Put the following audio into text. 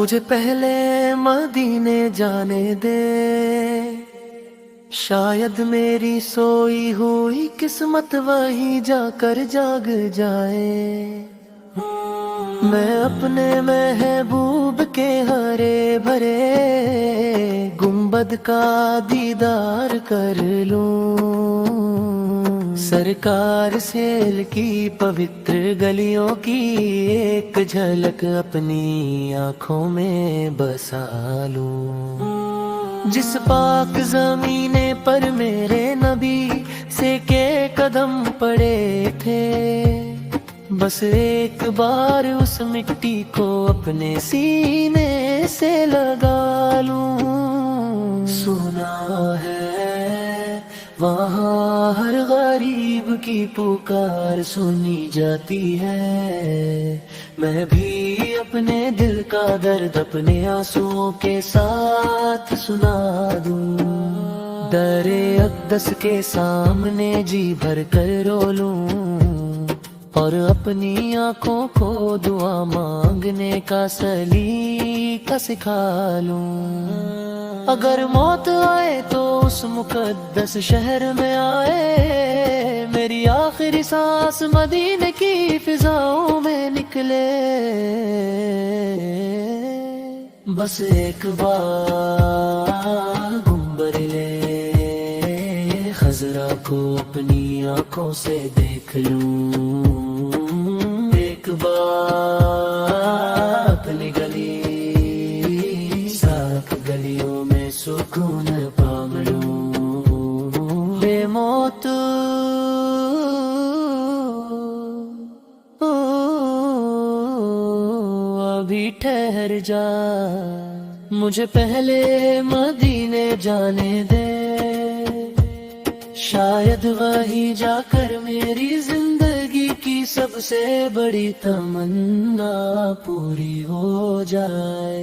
مجھے پہلے مدینے جانے دے، شاید میری سوئی ہوئی قسمت وہیں جا کر جاگ جائے۔ میں اپنے محبوب کے ہرے بھرے گنبد کا دیدار کر لوں، سرکار سیل کی پوتر گلیوں کی ایک جھلک اپنی آنکھوں میں بسا لوں۔ جس پاک زمین پر میرے نبی سے کے قدم پڑے تھے، بس ایک بار اس مٹی کو اپنے سینے سے لگا لوں۔ سنا ہے وہاں ہر غریب کی پکار سنی جاتی ہے، میں بھی اپنے دل کا درد اپنے آنسوؤں کے ساتھ سنا دوں، در اقدس کے سامنے جی بھر کر رو لوں، اور اپنی آنکھوں کو دعا مانگنے کا سلیقہ سکھا لوں۔ اگر موت آئے تو اس مقدس شہر میں آئے، میری آخری سانس مدینے کی فضاؤں میں نکلے، بس ایک بار گنبد لے خضرا کو اپنی آنکھوں سے دیکھ لوں، ایک بار اپنی گلی ساک گلیوں میں سکون پا لوں۔ بے موت ابھی ٹھہر جا، مجھے پہلے مدینے جانے دے، شاید وہیں جا کر میری زندگی کی سب سے بڑی تمنا پوری ہو جائے۔